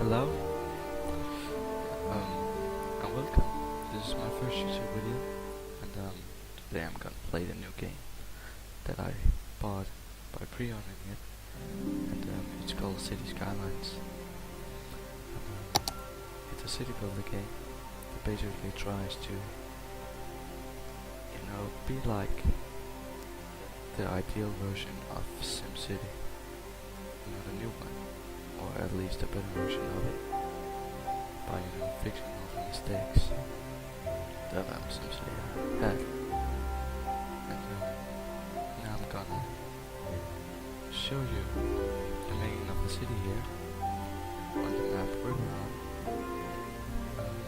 Hello, and welcome. This is my first YouTube video, and today I'm gonna play the new game that I bought by pre-ordering it, and it's called City Skylines. And, it's a city builder game that basically tries to, be like the ideal version of SimCity, the new one, or at least a better version of it, by fixing all the mistakes that SimCity had. And now I'm gonna show you the making of the city here on the map where we're on,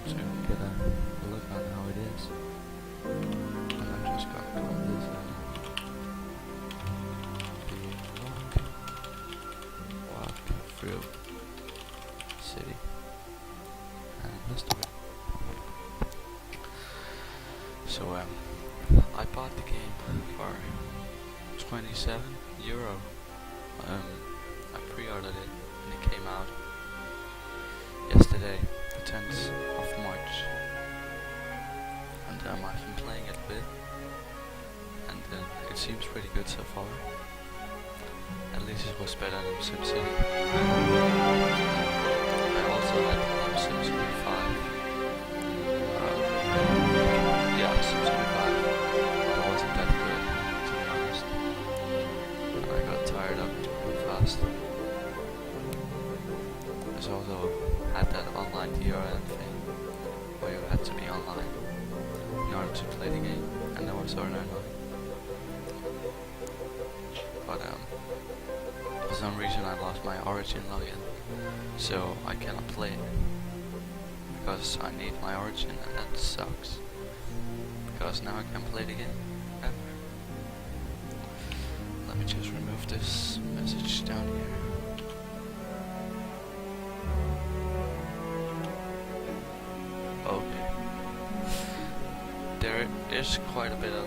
so you can get a look on how it is. And I'm just gonna call this the walk through city, and let's do it. So I bought the game for €27. I pre-ordered it and it came out yesterday, the 10th of March, and I've been playing it a bit, and it seems pretty good so far. At least it was better than SimCity. I also had SimCity 5. Yeah, SimCity 5. But it wasn't that good, to be honest. And I got tired of it really fast. It also had that online DRM thing, where you had to be online in order to play the game, and that was sort of annoying. But for some reason I lost my Origin login, so I cannot play it, because I need my Origin, and that sucks, because now I can't play the game ever. Let me just remove this message down here. Okay. There is quite a bit of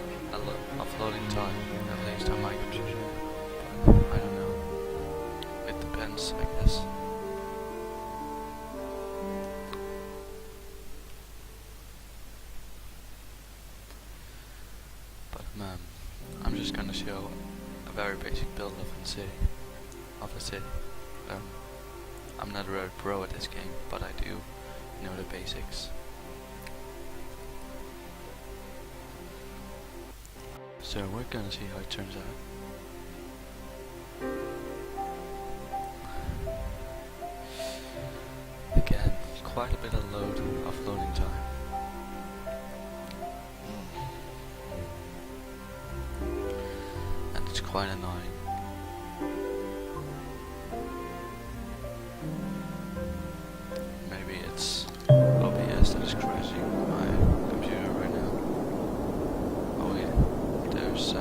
loading time, at least on my computer. But I don't know. It depends, I guess. But I'm just gonna show a very basic build of the city. I'm not a real pro at this game, but I do know the basics. So we're gonna see how it turns out. Again, quite a bit of loading time. And it's quite annoying. Maybe it's OBS that is crashing my computer right now. Oh wait, there's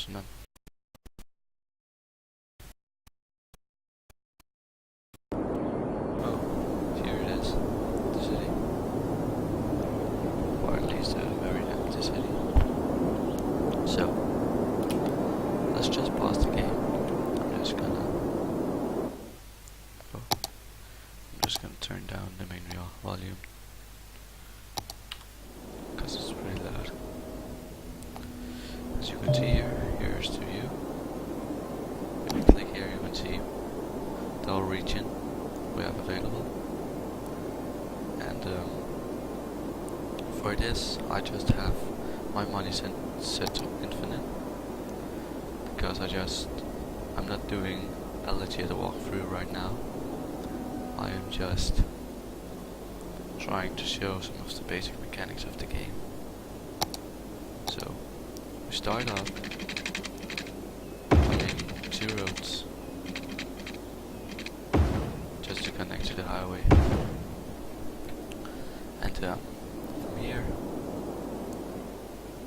none. Oh, here it is, the city. Or at least a very empty city. So, let's just pause the game. I'm just gonna turn down the main volume, because it's pretty loud. As you can see here's the view. If you click here, you can see the whole region we have available. And for this, I just have my money set to infinite, because I'm not doing a legit walkthrough right now. I am just trying to show some of the basic mechanics of the game. So, we start off having 2 roads just to connect to the highway. And from here,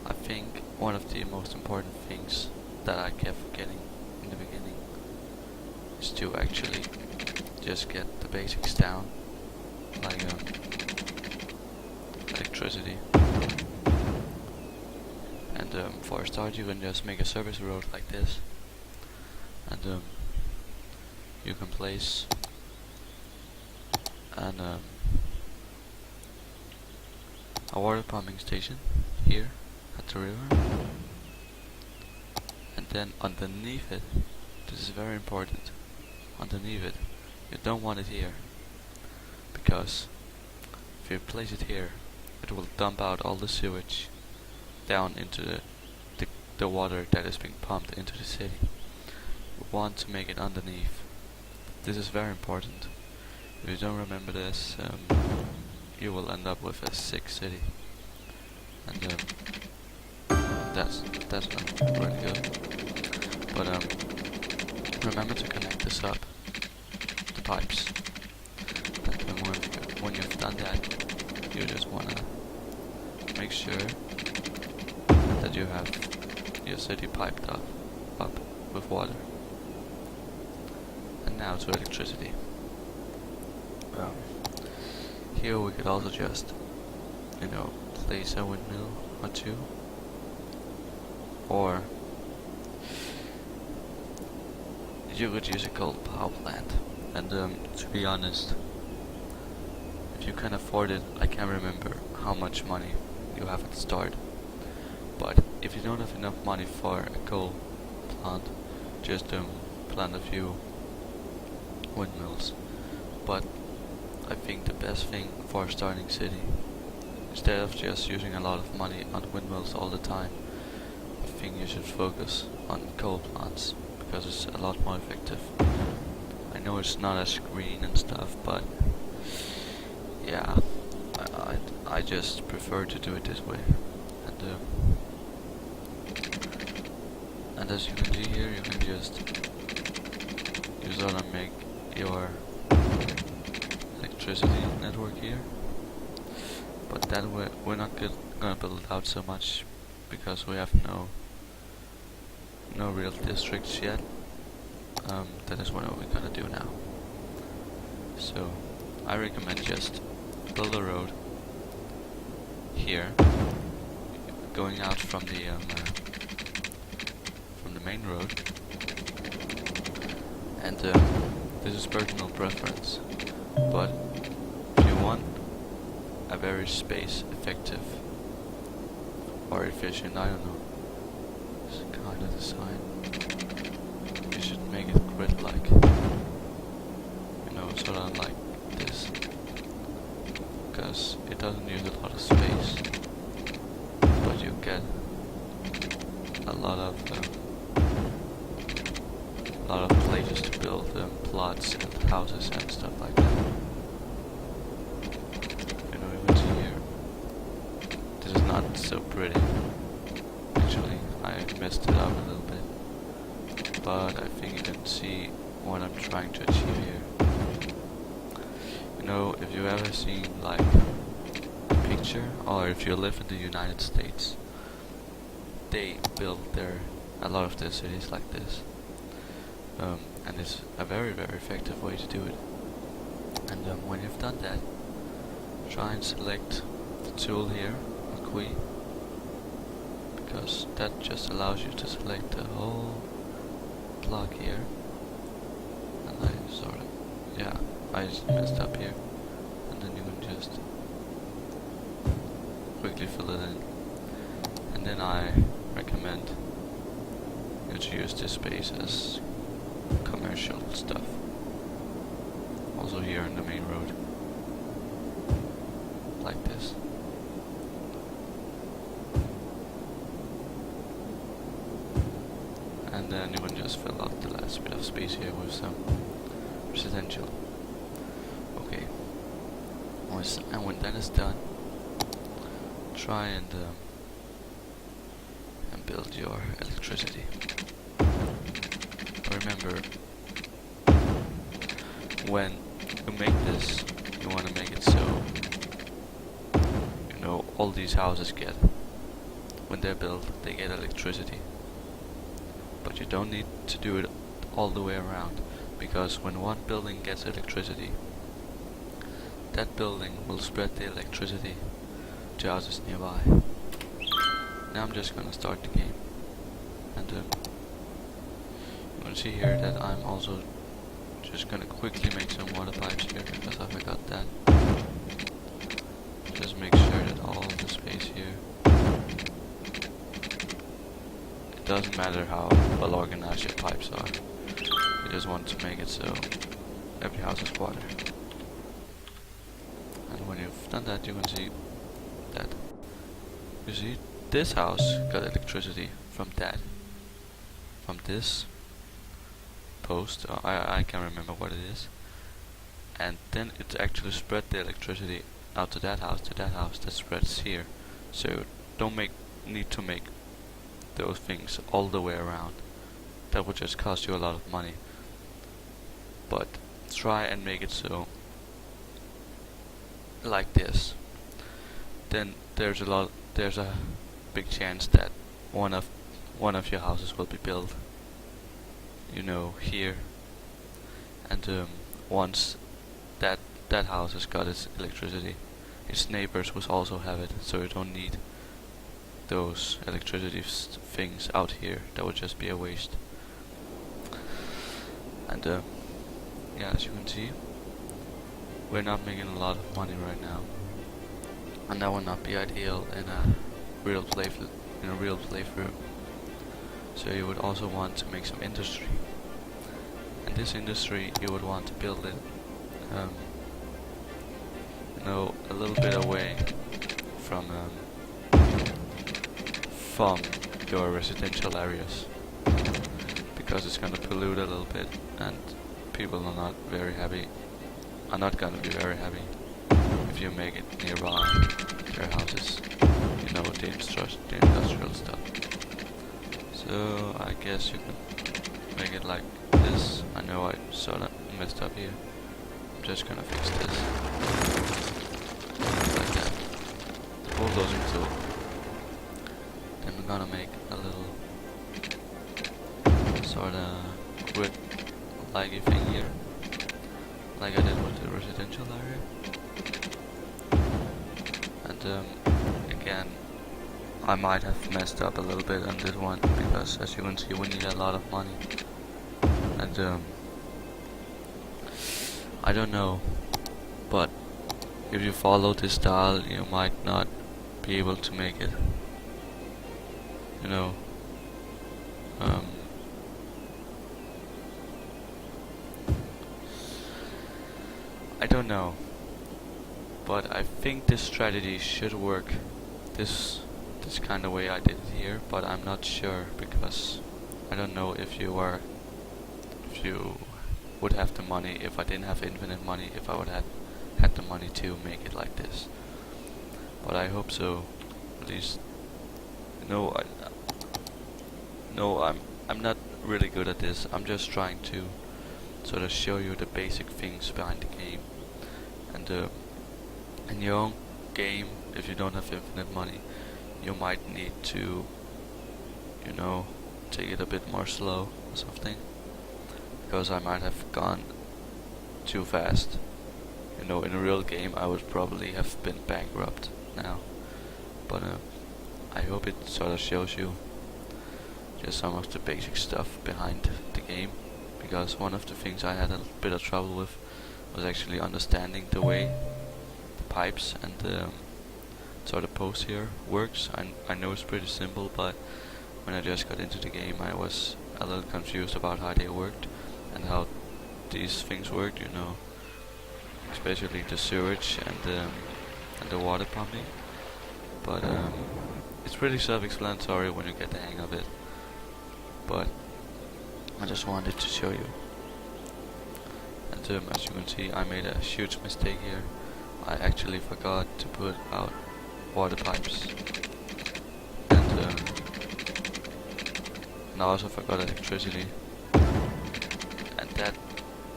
I think one of the most important things that I kept forgetting in the beginning is to actually just get the basics down, like electricity. And for a start, you can just make a service road like this, and you can place and a water pumping station here at the river, and then underneath it, this is very important, underneath it, you don't want it here, because if you place it here, it will dump out all the sewage down into the water that is being pumped into the city. We want to make it underneath. This is very important. If you don't remember this, you will end up with a sick city, and that's not really good. But remember to connect this up, the pipes. And when you've done that, you just wanna make sure that you have your city piped up with water. And now to electricity. Here we could also just, place a windmill or two, or you could use a coal power plant. And to be honest, if you can afford it, I can't remember how much money you have at the start. But if you don't have enough money for a coal plant, just plant a few windmills. But I think the best thing for a starting city, instead of just using a lot of money on windmills all the time, I think you should focus on coal plants, because it's a lot more effective. I know it's not as green and stuff, but yeah, I just prefer to do it this way. And as you can see here, you can just use all and make your electricity network here. But that we're not gonna build it out so much, because we have no real districts yet. That is what we're gonna do now. So I recommend just build a road here, going out from the main road, and this is personal preference, but if you want a very space effective or efficient, I don't know, it's kind of design, you should make it grid-like, sort of like this, because it doesn't use a lot of space, but you get a lot of places to build plots and houses and stuff like that. Even here, this is not so pretty. Actually, I messed it up a little bit, but I think you can see what I'm trying to achieve here. If you've ever seen like a picture, or if you live in the United States, they build a lot of their cities like this. And it's a very, very effective way to do it. And when you've done that, try and select the tool here, a key, because that just allows you to select the whole block here. And I just messed up here, and then you can just quickly fill it in. And then I recommend you to use this space as commercial stuff, also here in the main road, like this. And then you can just fill out the last bit of space here with some residential. Okay, and when that is done, try and build your electricity. Remember, when you make this, you want to make it so, all these houses when they're built, they get electricity. But you don't need to do it all the way around, because when one building gets electricity, that building will spread the electricity to houses nearby. Now I'm just gonna start the game, and you can see here that I'm also Just gonna quickly make some water pipes here because I forgot that. Just make sure that all the space here. It doesn't matter how well organized your pipes are. You just want to make it so every house has water. And when you've done that, you can see that. You see, this house got electricity from that. From this post, I can't remember what it is. And then it actually spread the electricity out to that house that spreads here. So you don't need to make those things all the way around. That would just cost you a lot of money. But try and make it so like this. Then there's a big chance that one of your houses will be built, you know, here. And once that house has got its electricity, its neighbors will also have it, so you don't need those electricity things out here. That would just be a waste. And yeah, as you can see, we're not making a lot of money right now, and that would not be ideal in a real playthrough. So you would also want to make some industry, and this industry you would want to build it you know, a little bit away from your residential areas, because it's gonna pollute a little bit, and people are not gonna be very happy if you make it nearby their houses, you know, the industrial stuff. So I guess you can make it like this. I know I sort of messed up here. I'm just gonna fix this like that. The bulldozing tool. Then we're gonna make a little sort of grid like thing here, like I did with the residential area. And again, I might have messed up a little bit on this one, because as you can see, we need a lot of money. And I don't know, but if you follow this style, you might not be able to make it, you know. I don't know, but I think this strategy should work this kind of way I did it here, but I'm not sure, because I don't know if you would have the money, if I didn't have infinite money, if I would have had the money to make it like this. But I hope so, at least. I'm not really good at this. I'm just trying to sort of show you the basic things behind the game. And in your own game, if you don't have infinite money, you might need to, you know, take it a bit more slow or something, because I might have gone too fast. You know, in a real game I would probably have been bankrupt now. But I hope it sort of shows you just some of the basic stuff behind the game, because one of the things I had a bit of trouble with was actually understanding the way the pipes and the sort of post here works. I know it's pretty simple, but when I just got into the game, I was a little confused about how they worked and how these things worked, you know, especially the sewage and the water pumping. But it's pretty self-explanatory when you get the hang of it. But I just wanted to show you. And as you can see, I made a huge mistake here. I actually forgot to put out water pipes, and I also forgot electricity, and that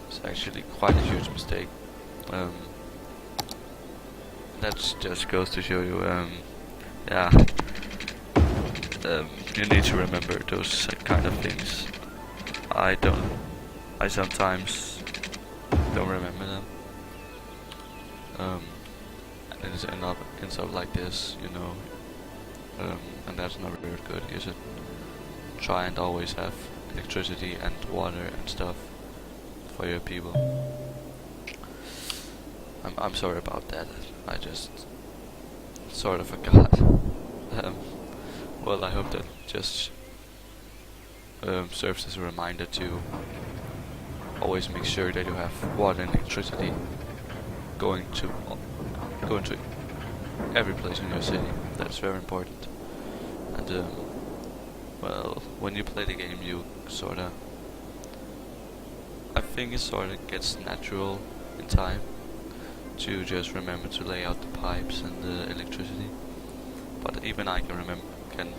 is actually quite a huge mistake. That just goes to show you, yeah, you need to remember those kind of things. I sometimes don't remember them. And it just ends up like this, you know. And that's not very good. You should try and always have electricity and water and stuff for your people. I'm sorry about that. I just sort of forgot. Well, I hope that just serves as a reminder to always make sure that you have water and electricity going to every place in your city. That's very important. And well, when you play the game, you sorta, I think it sorta gets natural in time to just remember to lay out the pipes and the electricity. But even I can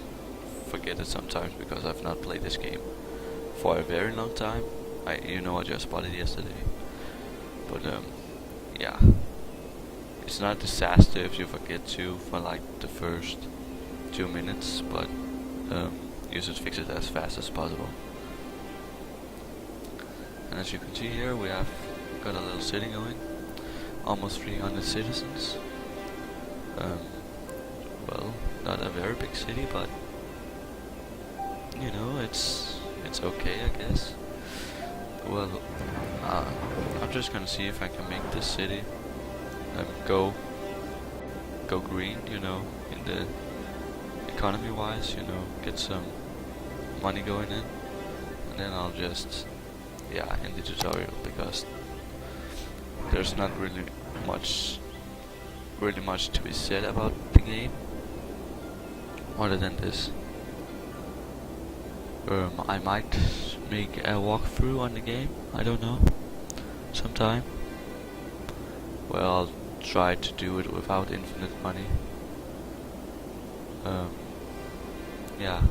forget it sometimes because I've not played this game for a very long time. I just bought it yesterday. But yeah, it's not a disaster if you forget to for like the first 2 minutes, but you should fix it as fast as possible. And as you can see here, we have got a little city going, almost 300 citizens. Well, not a very big city, but it's okay, I guess. Well, I'm just gonna see if I can make this city go green, in the economy-wise, get some money going in, and then I'll just, end the tutorial, because there's not really much to be said about the game, other than this. I might make a walkthrough on the game, I don't know, sometime. Well, I'll try to do it without infinite money. Yeah.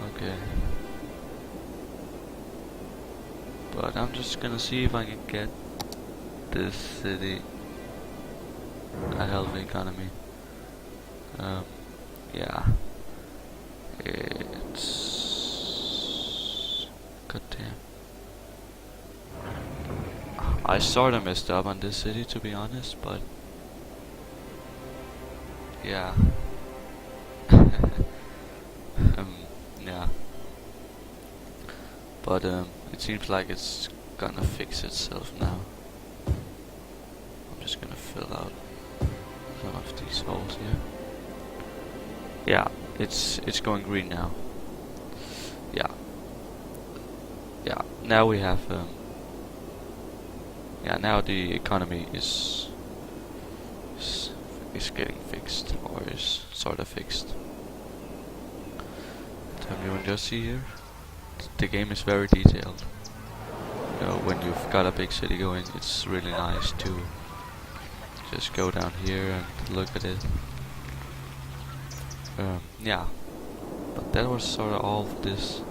Okay. But I'm just gonna see if I can get this city a healthy economy. Yeah. It's... goddamn. I sorta messed up on this city, to be honest, but... yeah. Yeah. But it seems like it's gonna fix itself now. I'm just gonna fill out some of these holes here. Yeah, it's going green now. Yeah. Yeah, now we have now the economy is getting fixed, or is sort of fixed. Everyone just see here, the game is very detailed. When you've got a big city going, it's really nice to just go down here and look at it. Yeah, but that was sort of all of this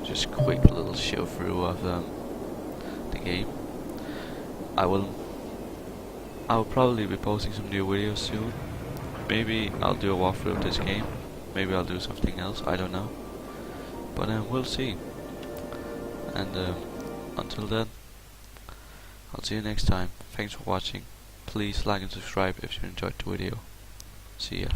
just quick little show through of the game. I will probably be posting some new videos soon. Maybe I'll do a walkthrough of this game. Maybe I'll do something else, I don't know. But we'll see. And until then, I'll see you next time. Thanks for watching. Please like and subscribe if you enjoyed the video. See ya.